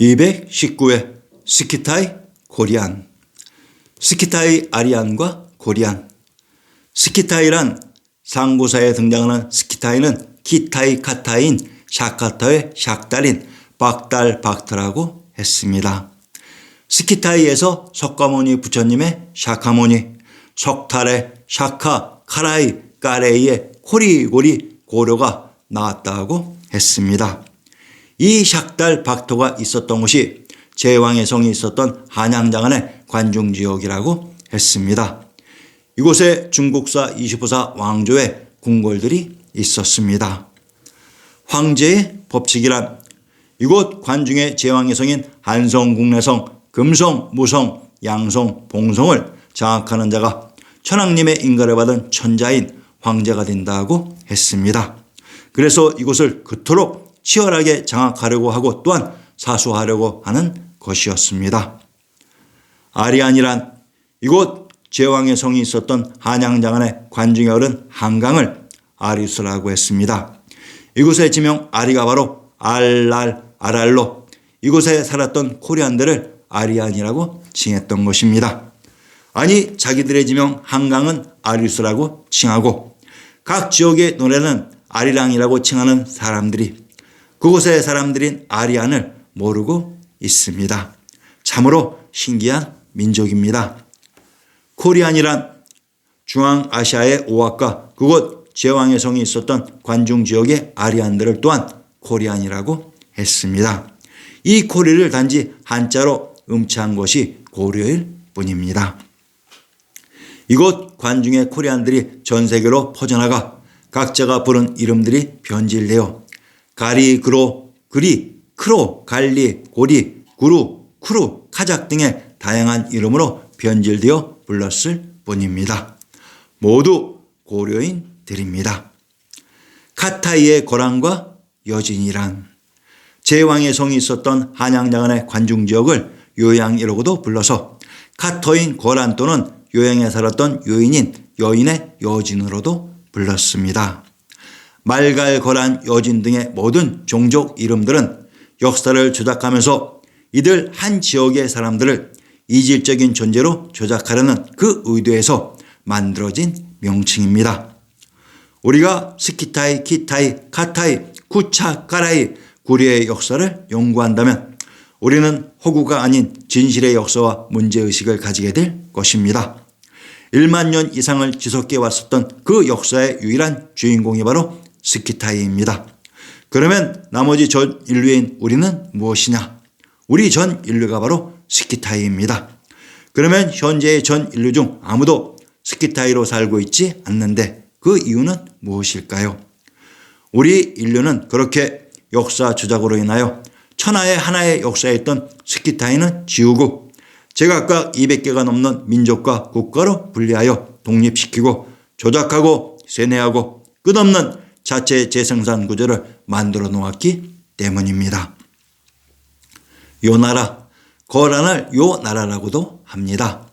219회 스키타이 고리안. 스키타이 아리안과 고리안. 스키타이란 상고사에 등장하는 스키타이는 키타이 카타인 샤카타의 샥달인 박달 박터라고 했습니다. 스키타이에서 석가모니 부처님의 샤카모니, 석탈의 샤카 카라이 까레이의 코리고리 고려가 나왔다고 했습니다. 이 샥달 박토가 있었던 곳이 제왕의 성이 있었던 한양장안의 관중지역이라고 했습니다. 이곳에 중국사 25사 왕조의 궁궐들이 있었습니다. 황제의 법칙이란 이곳 관중의 제왕의 성인 한성, 국내성, 금성, 무성, 양성, 봉성을 장악하는 자가 천황님의 인가를 받은 천자인 황제가 된다고 했습니다. 그래서 이곳을 그토록 치열하게 장악하려고 하고 또한 사수하려고 하는 것이었습니다. 아리안이란 이곳 제왕의 성이 있었던 한양장안의 관중에 흐른 한강을 아리수라고 했습니다. 이곳의 지명 아리가 바로 아랄로 이곳에 살았던 코리안들을 아리안이라고 칭했던 것입니다. 아니 자기들의 지명 한강은 아리수라고 칭하고 각 지역의 노래는 아리랑이라고 칭하는 사람들이 그곳의 사람들인 아리안을 모르고 있습니다. 참으로 신기한 민족입니다. 코리안이란 중앙아시아의 오악과 그곳 제왕의 성이 있었던 관중 지역의 아리안들을 또한 코리안이라고 했습니다. 이 코리를 단지 한자로 음치한 것이 고려일 뿐입니다. 이곳 관중의 코리안들이 전 세계로 퍼져나가 각자가 부른 이름들이 변질되어 가리, 그로, 그리, 크로, 갈리, 고리, 구루, 쿠루, 카작 등의 다양한 이름으로 변질되어 불렀을 뿐입니다. 모두 고려인들입니다. 카타이의 거란과 여진이란 제왕의 성이 있었던 한양장안의 관중지역을 요양이라고도 불러서 카터인 거란 또는 요양에 살았던 요인인 여인의 여진으로도 불렀습니다. 말갈, 거란, 여진 등의 모든 종족 이름들은 역사를 조작하면서 이들 한 지역의 사람들을 이질적인 존재로 조작하려는 그 의도에서 만들어진 명칭입니다. 우리가 스키타이, 키타이, 카타이, 쿠차, 까라이, 구리의 역사를 연구한다면 우리는 허구가 아닌 진실의 역사와 문제의식을 가지게 될 것입니다. 1만 년 이상을 지속해 왔었던 그 역사의 유일한 주인공이 바로 스키타이입니다. 그러면 나머지 전 인류인 우리는 무엇이냐? 우리 전 인류가 바로 스키타이입니다. 그러면 현재의 전 인류 중 아무도 스키타이로 살고 있지 않는데 그 이유는 무엇일까요? 우리 인류는 그렇게 역사 조작으로 인하여 천하의 하나의 역사에 있던 스키타이는 지우고 제각각 200개가 넘는 민족과 국가로 분리하여 독립시키고 조작하고 세뇌하고 끝없는 자체 재생산 구조를 만들어 놓았기 때문입니다. 요나라, 거란을 요나라라고도 합니다.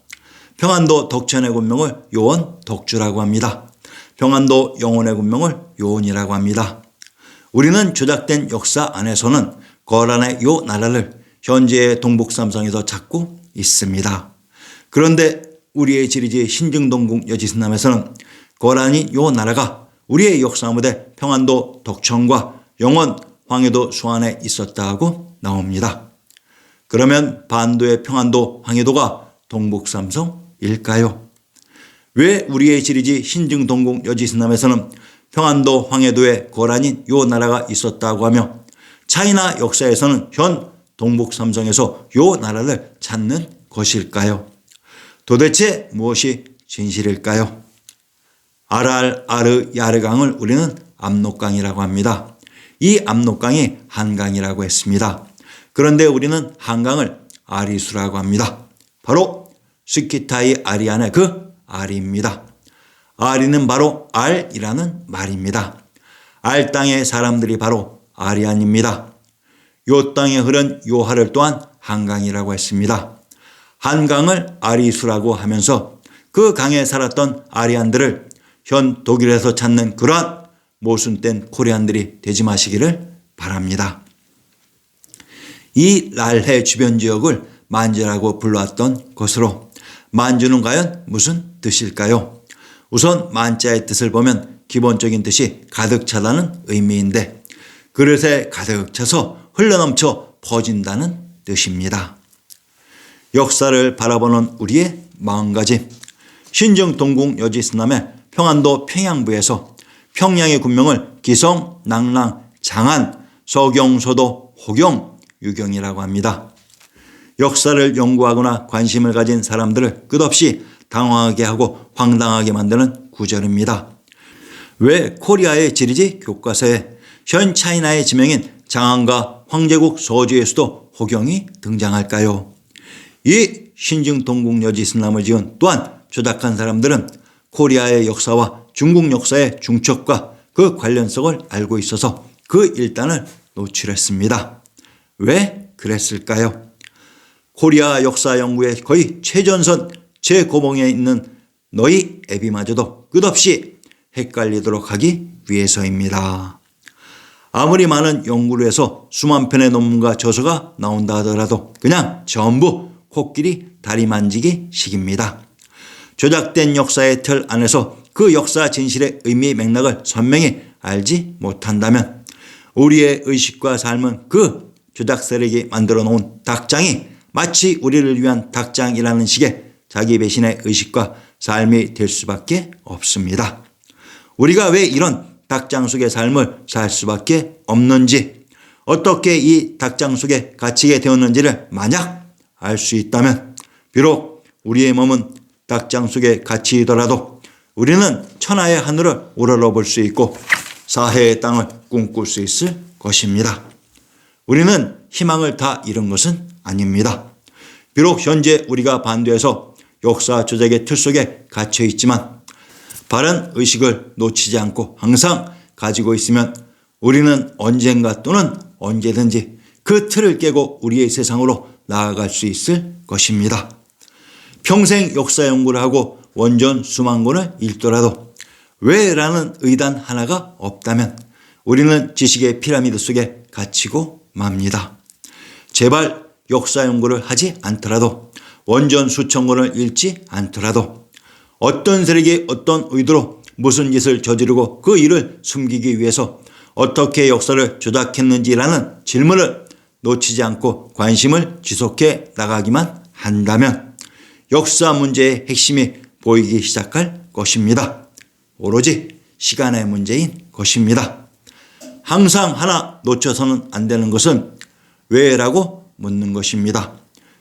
평안도 덕천의 군명을 요원 덕주라고 합니다. 평안도 영혼의 군명을 요원이라고 합니다. 우리는 조작된 역사 안에서는 거란의 요나라를 현재의 동북삼성에서 찾고 있습니다. 그런데 우리의 지리지 신증동국 여지승남에서는 거란이 요나라가 우리의 역사 무대 평안도 덕천과 영원 황해도 수안에 있었다고 나옵니다. 그러면 반도의 평안도 황해도가 동북삼성일까요? 왜 우리의 지리지 신증동국 여지승남에서는 평안도 황해도에 거란인 요 나라가 있었다고 하며 차이나 역사에서는 현 동북삼성에서 요 나라를 찾는 것일까요? 도대체 무엇이 진실일까요? 야르강을 우리는 압록강이라고 합니다. 이 압록강이 한강이라고 했습니다. 그런데 우리는 한강을 아리수라고 합니다. 바로 스키타이 아리안의 그 아리입니다. 아리는 바로 알이라는 말입니다. 알 땅의 사람들이 바로 아리안입니다. 요 땅에 흐른 요하를 또한 한강이라고 했습니다. 한강을 아리수라고 하면서 그 강에 살았던 아리안들을 현 독일에서 찾는 그러한 모순된 코리안들이 되지 마시기를 바랍니다. 이 랄해 주변 지역을 만주라고 불러왔던 것으로 만주는 과연 무슨 뜻일까요? 우선 만자의 뜻을 보면 기본적인 뜻이 가득 차다는 의미인데 그릇에 가득 차서 흘러넘쳐 퍼진다는 뜻입니다. 역사를 바라보는 우리의 마음가짐. 신정 동국 여지스남의 평안도 평양부에서 평양의 군명을 기성, 낭랑, 장안, 서경, 소도, 호경, 유경이라고 합니다. 역사를 연구하거나 관심을 가진 사람들을 끝없이 당황하게 하고 황당하게 만드는 구절입니다. 왜 코리아의 지리지 교과서에 현 차이나의 지명인 장안과 황제국 서주의 수도 호경이 등장할까요? 이 신증 동국 여지스남을 지은 또한 조작한 사람들은 코리아의 역사와 중국 역사의 중첩과 그 관련성을 알고 있어서 그 일단을 노출했습니다. 왜 그랬을까요? 코리아 역사 연구의 거의 최전선 최고봉에 있는 너희 애비마저도 끝없이 헷갈리도록 하기 위해서입니다. 아무리 많은 연구를 해서 수만 편의 논문과 저서가 나온다 하더라도 그냥 전부 코끼리 다리 만지기 식입니다. 조작된 역사의 틀 안에서 그 역사 진실의 의미 맥락을 선명히 알지 못한다면 우리의 의식과 삶은 그 조작 세력이 만들어 놓은 닭장이 마치 우리를 위한 닭장이라는 식의 자기 배신의 의식과 삶이 될 수밖에 없습니다. 우리가 왜 이런 닭장 속의 삶을 살 수밖에 없는지, 어떻게 이 닭장 속에 갇히게 되었는지를 만약 알 수 있다면 비록 우리의 몸은 닭장 속에 갇히더라도 우리는 천하의 하늘을 우러러볼 수 있고 사해의 땅을 꿈꿀 수 있을 것입니다. 우리는 희망을 다 잃은 것은 아닙니다. 비록 현재 우리가 반도에서 역사 조작의 틀 속에 갇혀 있지만 바른 의식을 놓치지 않고 항상 가지고 있으면 우리는 언젠가 또는 언제든지 그 틀을 깨고 우리의 세상으로 나아갈 수 있을 것입니다. 평생 역사 연구를 하고 원전 수만 권을 읽더라도 왜라는 의단 하나가 없다면 우리는 지식의 피라미드 속에 갇히고 맙니다. 제발 역사 연구를 하지 않더라도 원전 수천 권을 읽지 않더라도 어떤 세력이 어떤 의도로 무슨 짓을 저지르고 그 일을 숨기기 위해서 어떻게 역사를 조작했는지라는 질문을 놓치지 않고 관심을 지속해 나가기만 한다면 역사 문제의 핵심이 보이기 시작할 것입니다. 오로지 시간의 문제인 것입니다. 항상 하나 놓쳐서는 안 되는 것은 왜라고 묻는 것입니다.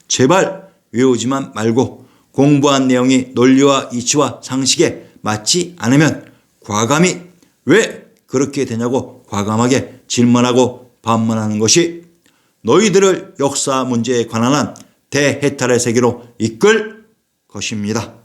제발 외우지만 말고 공부한 내용이 논리와 이치와 상식에 맞지 않으면 과감히 왜 그렇게 되냐고 과감하게 질문하고 반문하는 것이 너희들을 역사 문제에 관한 대해탈의 세계로 이끌 것입니다.